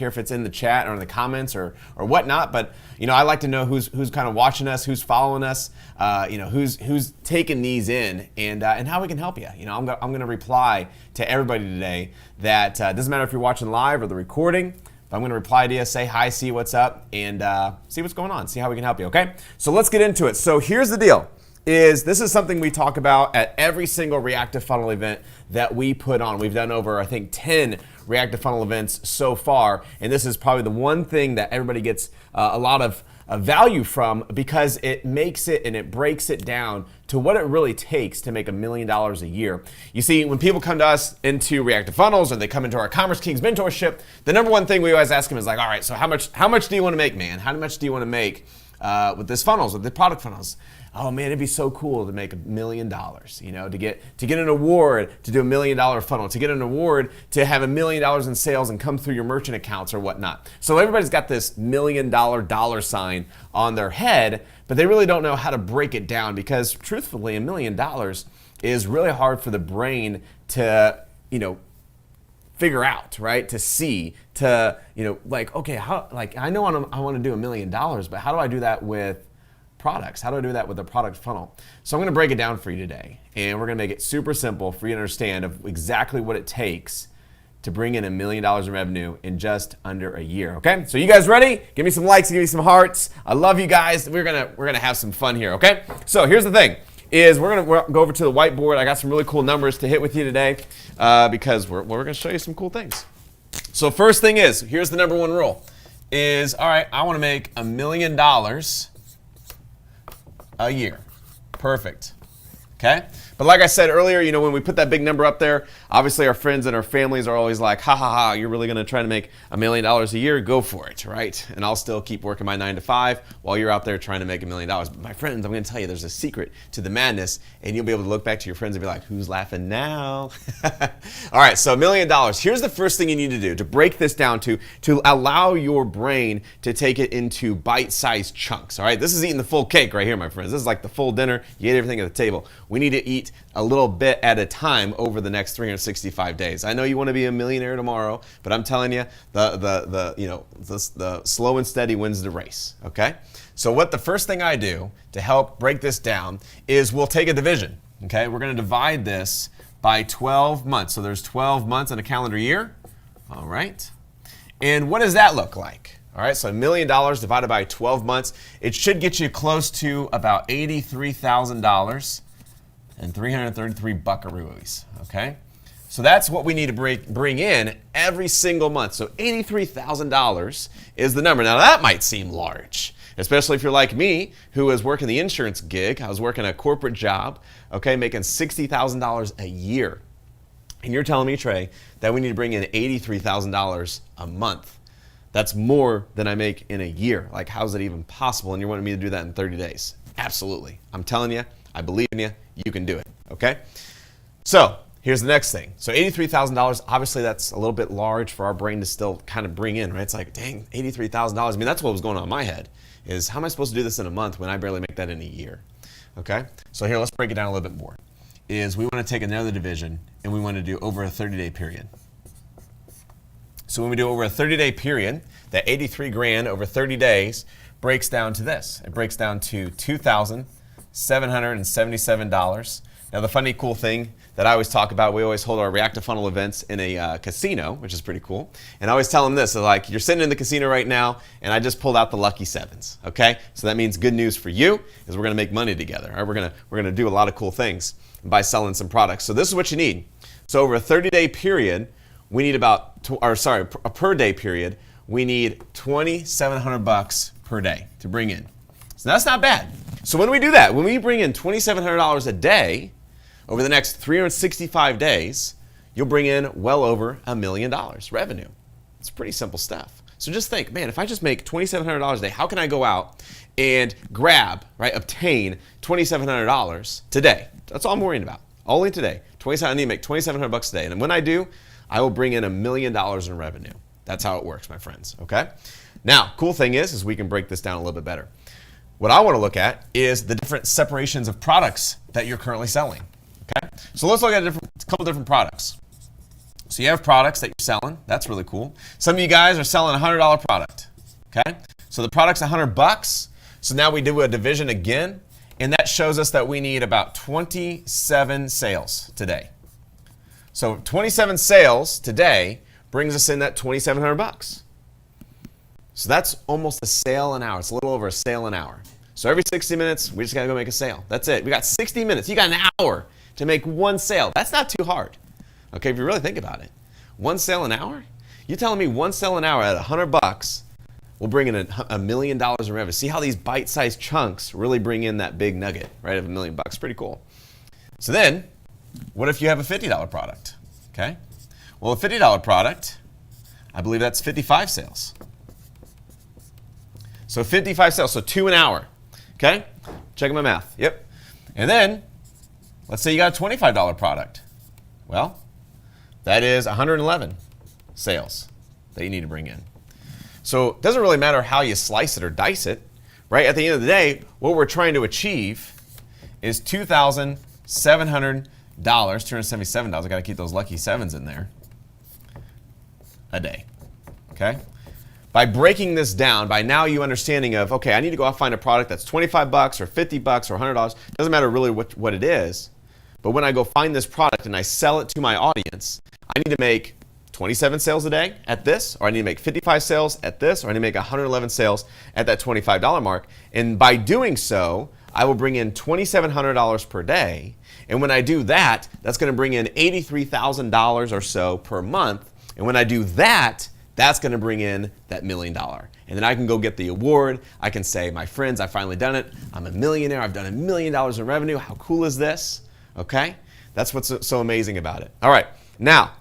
care if it's in the chat or in the comments or whatnot, but I like to know who's kind of watching us, who's following us, who's taking these in, and how we can help you. I'm gonna reply to everybody today. That doesn't matter if you're watching live or the recording. But I'm gonna reply to you, say hi, see what's up, and see what's going on, see how we can help you. Okay? So let's get into it. So here's the deal. This is something we talk about at every single reactive funnel event that we put on. We've done over, I think, 10 reactive funnel events so far, and this is probably the one thing that everybody gets a lot of value from, because it makes it and it breaks it down to what it really takes to make $1 million a year. You see, when people come to us into reactive funnels or they come into our Commerce Kings mentorship, the number one thing we always ask them is like, all right, so how much do you want to make, man? How much do you want to make with this funnels, with the product funnels? Oh man, it'd be so cool to make $1 million, to get an award, to do $1 million funnel, to get an award, to have $1 million in sales and come through your merchant accounts or whatnot. So everybody's got this $1 million dollar sign on their head, but they really don't know how to break it down, because truthfully, $1 million is really hard for the brain to, figure out, right? To see, to, okay, I know I want to do $1 million, but how do I do that with products? How do I do that with a product funnel? So I'm going to break it down for you today, and we're going to make it super simple for you to understand of exactly what it takes to bring in $1 million in revenue in just under a year. Okay, so you guys ready? Give me some likes, give me some hearts. I love you guys. We're gonna have some fun here. Okay, so here's the thing: we're gonna go over to the whiteboard. I got some really cool numbers to hit with you today, because we're gonna show you some cool things. So first thing is, here's the number one rule: all right, I want to make $1 million a year. Perfect. Okay? But like I said earlier, when we put that big number up there, obviously our friends and our families are always like, ha ha ha, you're really going to try to make $1 million a year? Go for it, right? And I'll still keep working my 9 to 5 while you're out there trying to make $1 million. But my friends, I'm going to tell you, there's a secret to the madness, and you'll be able to look back to your friends and be like, who's laughing now? All right, so $1 million. Here's the first thing you need to do to break this down, to allow your brain to take it into bite-sized chunks. All right, this is eating the full cake right here, my friends. This is like the full dinner. You ate everything at the table. We need to eat a little bit at a time over the next 365 days. I know you want to be a millionaire tomorrow, but I'm telling you, the slow and steady wins the race. Okay. So what the first thing I do to help break this down is we'll take a division. Okay. We're going to divide this by 12 months. So there's 12 months in a calendar year. All right. And what does that look like? All right. So $1 million divided by 12 months. It should get you close to about $83,000 and 333 buckaroos, okay? So that's what we need to bring in every single month. So $83,000 is the number. Now that might seem large, especially if you're like me, who was working the insurance gig. I was working a corporate job, okay, making $60,000 a year. And you're telling me, Trey, that we need to bring in $83,000 a month. That's more than I make in a year. Like, how's it even possible? And you're wanting me to do that in 30 days? Absolutely. I'm telling you, I believe in you. You can do it, okay? So here's the next thing. So $83,000, obviously that's a little bit large for our brain to still kind of bring in, right? It's like, dang, $83,000. I mean, that's what was going on in my head, is how am I supposed to do this in a month when I barely make that in a year, okay? So here, let's break it down a little bit more. We want to take another division, and we want to do over a 30-day period. So when we do over a 30-day period, that 83 grand over 30 days breaks down to this. It breaks down to $2,777. Now the funny cool thing that I always talk about, we always hold our reactive funnel events in a casino, which is pretty cool. And I always tell them this, so like, you're sitting in the casino right now, and I just pulled out the lucky sevens, okay? So that means good news for you, is we're gonna make money together. Right? We're gonna do a lot of cool things by selling some products. So this is what you need. So over a 30-day period, we need a per day period, we need $2,700 per day to bring in. So that's not bad. So when we do that, when we bring in $2,700 a day over the next 365 days, you'll bring in well over $1 million revenue. It's pretty simple stuff. So just think, man, if I just make $2,700 a day, how can I go out and obtain $2,700 today? That's all I'm worrying about. Only today. I need to make $2,700 a day. And when I do, I will bring in $1 million in revenue. That's how it works, my friends, okay? Now, cool thing is we can break this down a little bit better. What I want to look at is the different separations of products that you're currently selling, okay? So let's look at a couple different products. So you have products that you're selling. That's really cool. Some of you guys are selling a $100 product. Okay? So the product's $100. So now we do a division again, and that shows us that we need about 27 sales today. So 27 sales today brings us in that $2,700. So that's almost a sale an hour. It's a little over a sale an hour. So every 60 minutes, we just got to go make a sale. That's it. We got 60 minutes. You got an hour to make one sale. That's not too hard. Okay, if you really think about it. One sale an hour? You're telling me one sale an hour at $100 will bring in $1 million in revenue. See how these bite-sized chunks really bring in that big nugget, right, of $1 million. Pretty cool. So then, what if you have a $50 product? Okay. Well, a $50 product, I believe that's 55 sales. So 55 sales, so 2 an hour. Okay? Checking my math. Yep. And then, let's say you got a $25 product. Well, that is 111 sales that you need to bring in. So it doesn't really matter how you slice it or dice it, right? At the end of the day, what we're trying to achieve is $2,700, $277. I got to keep those lucky sevens in there a day. Okay? By breaking this down, by now you understanding of, okay, I need to go out and find a product that's 25 bucks or 50 bucks or $100. Doesn't matter really what it is. But when I go find this product and I sell it to my audience, I need to make 27 sales a day at this, or I need to make 55 sales at this, or I need to make 111 sales at that $25 mark. And by doing so, I will bring in $2,700 per day. And when I do that, that's going to bring in $83,000 or so per month. And when I do that, that's going to bring in that $1 million. And then I can go get the award. I can say, my friends, I've finally done it. I'm a millionaire. I've done $1 million in revenue. How cool is this? Okay? That's what's so amazing about it. All right. Now,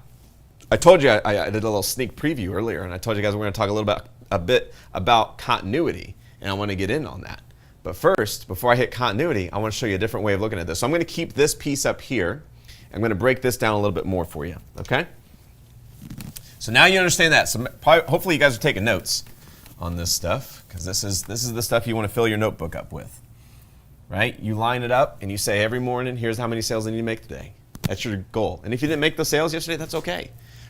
I told you I did a little sneak preview earlier, and I told you guys we're going to talk a bit about continuity, and I want to get in on that. But first, before I hit continuity, I want to show you a different way of looking at this. So I'm going to keep this piece up here. I'm going to break this down a little bit more for you. Okay? So now you understand that. So hopefully you guys are taking notes on this stuff, because this is the stuff you want to fill your notebook up with. Right? You line it up and you say every morning, here's how many sales I need to make today. That's your goal. And if you didn't make those sales yesterday, that's okay.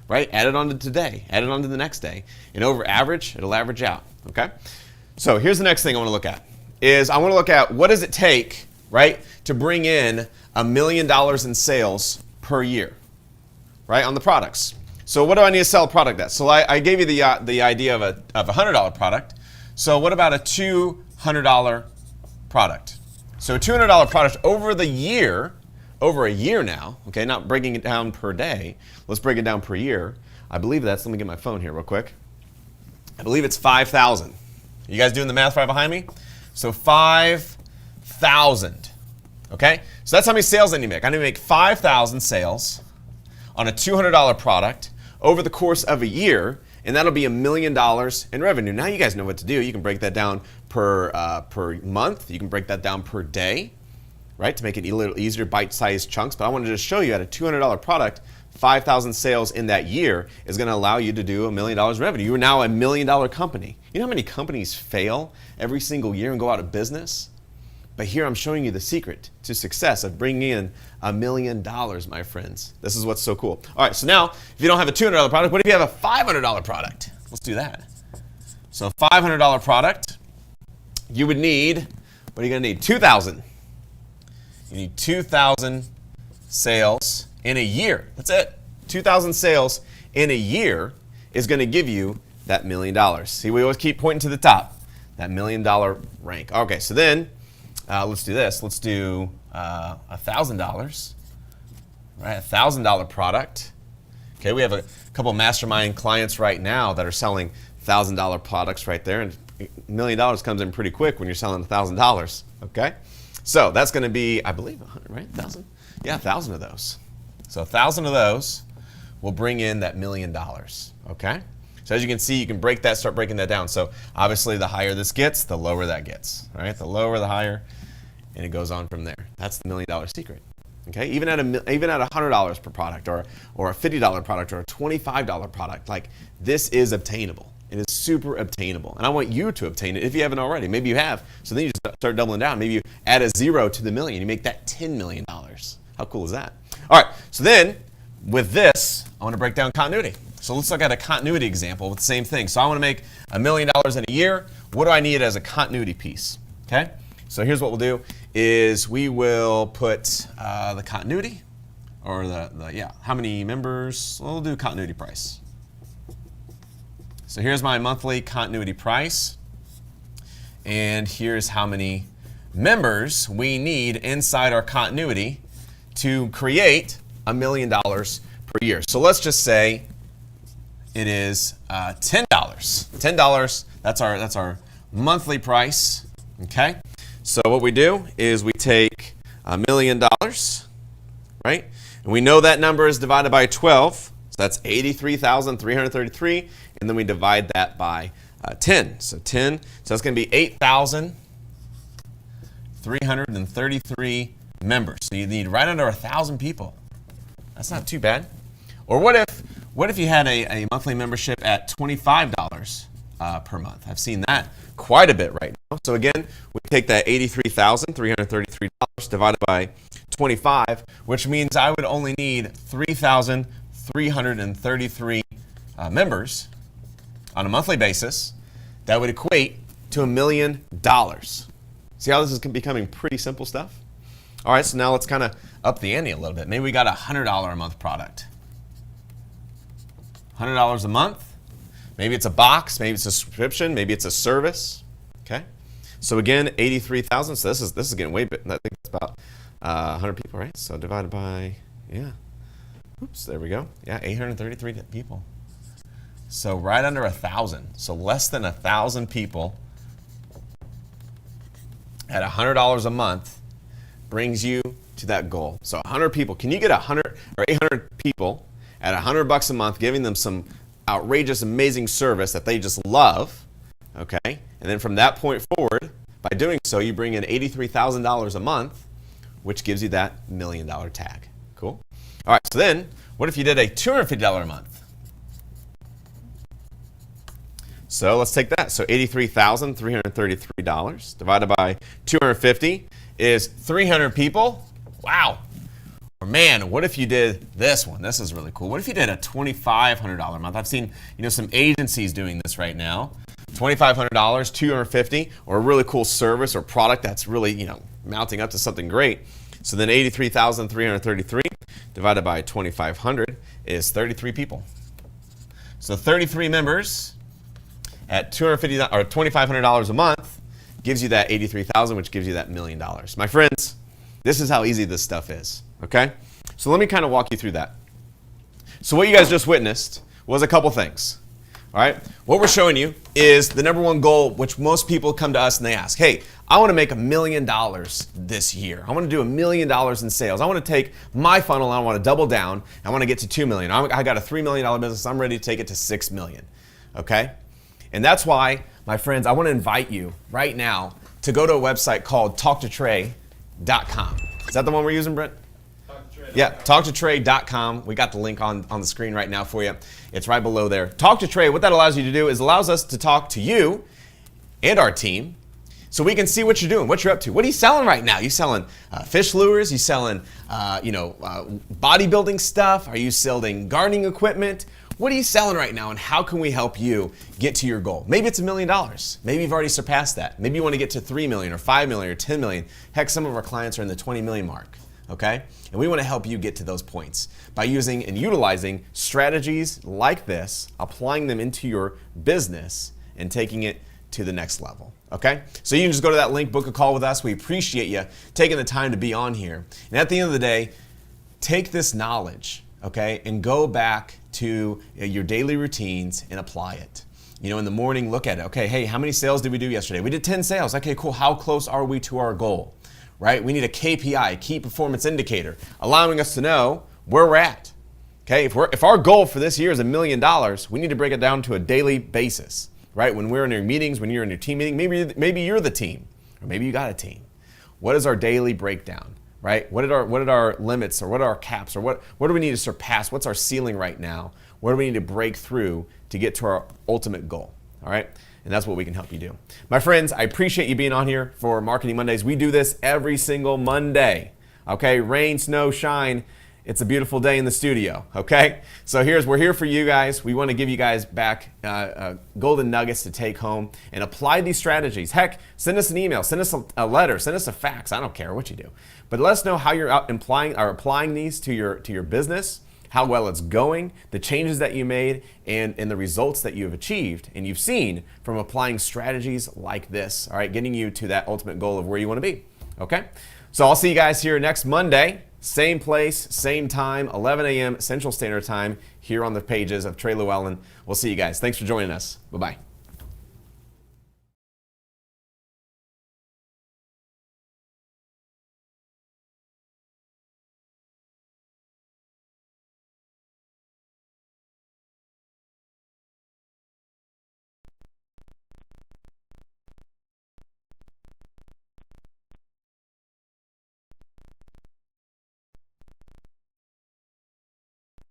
Right? Add it on to today. Add it on to the next day. And over average, it'll average out. Okay? So here's the next thing I want to look at. I want to look at what does it take, right, to bring in $1 million in sales per year, right, on the products. So what do I need to sell a product at? So I gave you the idea of a $100 product. So what about a $200 product? So a $200 product over a year now, okay, not breaking it down per day. Let's break it down per year. I believe let me get my phone here real quick. I believe it's 5,000. You guys doing the math right behind me? So 5,000, okay? So that's how many sales I need to make. I need to make 5,000 sales on a $200 product over the course of a year, and that'll be $1 million in revenue. Now you guys know what to do. You can break that down per month. You can break that down per day, right, to make it a little easier, bite-sized chunks. But I wanted to just show you at a $200 product, 5,000 sales in that year is going to allow you to do $1 million in revenue. You are now a $1 million company. You know how many companies fail every single year and go out of business? But here I'm showing you the secret to success of bringing in $1 million, my friends. This is what's so cool. All right, so now if you don't have a $200 product, what if you have a $500 product? Let's do that. So a $500 product, you would need, what are you going to need? 2,000. You need 2,000 sales in a year. That's it. 2,000 sales in a year is going to give you that $1 million. See, we always keep pointing to the top, that $1 million rank. Okay, so then let's do this. Let's do $1,000, right? A $1,000 product. Okay, we have a couple mastermind clients right now that are selling $1,000 products right there, and $1 million comes in pretty quick when you're selling $1,000. Okay, so that's going to be, I believe, 100, right? 1,000. Yeah, 1,000 of those. So 1,000 of those will bring in that $1 million. Okay. So as you can see, you can start breaking that down. So obviously, the higher this gets, the lower that gets. All right, the lower, the higher, and it goes on from there. That's the $1 million secret. Okay, even at $100 per product, or a $50 product, or a $25 product, like this is obtainable. It is super obtainable, and I want you to obtain it if you haven't already. Maybe you have. So then you just start doubling down. Maybe you add a zero to the million. You make that $10 million. How cool is that? All right. So then with this, I want to break down continuity. So let's look at a continuity example with the same thing. So I want to make $1 million in a year. What do I need as a continuity piece? Okay. So here's what we'll do is we will put the continuity or how many members. We'll do continuity price. So here's my monthly continuity price. And here's how many members we need inside our continuity to create $1 million per year. So let's just say it is $10. $10, that's our monthly price, okay? So what we do is we take $1 million, right? And we know that number is divided by 12, so that's 83,333, and then we divide that by 10. So that's going to be 8,333 members. So you need right under 1,000 people. That's not too bad. Or what if you had a monthly membership at $25 per month? I've seen that quite a bit right now. So again, we take that $83,333 divided by 25, which means I would only need 3,333 members on a monthly basis. That would equate to $1 million. See how this is becoming pretty simple stuff? All right, so now let's kind of up the ante a little bit. Maybe we got a $100 a month product. $100 a month. Maybe it's a box, maybe it's a subscription, maybe it's a service. Okay. So again, 83,000. So this is getting way big. I think it's about 100 people, right? So divided by, yeah. Oops, there we go. Yeah, 833 people. So right under 1,000. So less than 1,000 people at $100 a month brings you to that goal. So 100 people. Can you get 100 or 800 people at $100 a month, giving them some outrageous, amazing service that they just love, okay? And then from that point forward, by doing so, you bring in $83,000 a month, which gives you that $1 million tag. Cool? All right, so then what if you did a $250 a month? So let's take that. So $83,333 divided by 250 is 300 people. Wow. Or man, what if you did this one? This is really cool. What if you did a $2,500 a month? I've seen some agencies doing this right now. $2,500, $250, or a really cool service or product that's really mounting up to something great. So then 83,333 divided by 2,500 is 33 people. So 33 members at $250 or $2,500 a month gives you that 83,000, which gives you that $1 million. My friends, this is how easy this stuff is. Okay? So let me kind of walk you through that. So what you guys just witnessed was a couple things. All right? What we're showing you is the number one goal, which most people come to us and they ask, hey, I want to make $1 million this year. I want to do $1 million in sales. I want to take my funnel and I want to double down. I want to get to $2 million. I got a $3 million business. I'm ready to take it to $6 million. Okay? And that's why, my friends, I want to invite you right now to go to a website called talktotrey.com. Is that the one we're using, Brent? Yeah, talktotrey.com. We got the link on the screen right now for you. It's right below there. Talk to Trey, what that allows you to do is allows us to talk to you and our team so we can see what you're doing, what you're up to. What are you selling right now? You selling fish lures? You selling bodybuilding stuff? Are you selling gardening equipment? What are you selling right now, and how can we help you get to your goal? Maybe it's $1 million. Maybe you've already surpassed that. Maybe you want to get to 3 million or 5 million or 10 million. Heck, some of our clients are in the 20 million mark. Okay? And we want to help you get to those points by using and utilizing strategies like this, applying them into your business, and taking it to the next level. Okay? So you can just go to that link, book a call with us. We appreciate you taking the time to be on here. And at the end of the day, take this knowledge, okay, and go back to your daily routines and apply it. In the morning, look at it. Okay, hey, how many sales did we do yesterday? We did 10 sales. Okay, cool. How close are we to our goal? Right? We need a KPI, key performance indicator, allowing us to know where we're at. Okay, if our goal for this year is $1 million, we need to break it down to a daily basis. Right? When we're in your meetings, when you're in your team meeting, maybe you're the team, or maybe you got a team. What is our daily breakdown? Right? What are our limits, or what are our caps, or what do we need to surpass? What's our ceiling right now? What do we need to break through to get to our ultimate goal? All right? And that's what we can help you do. My friends, I appreciate you being on here for Marketing Mondays. We do this every single Monday. Okay? Rain, snow, shine. it's a beautiful day in the studio, okay? So we're here for you guys. We want to give you guys back golden nuggets to take home and apply these strategies. Heck, send us an email, send us a letter, send us a fax. I don't care what you do. But let us know how you're applying these to your business, how well it's going, the changes that you made, and the results that you have achieved and you've seen from applying strategies like this, all right, getting you to that ultimate goal of where you want to be, okay? So I'll see you guys here next Monday, same place, same time, 11 a.m. Central Standard Time, here on the pages of Trey Lewellen. We'll see you guys. Thanks for joining us. Bye-bye.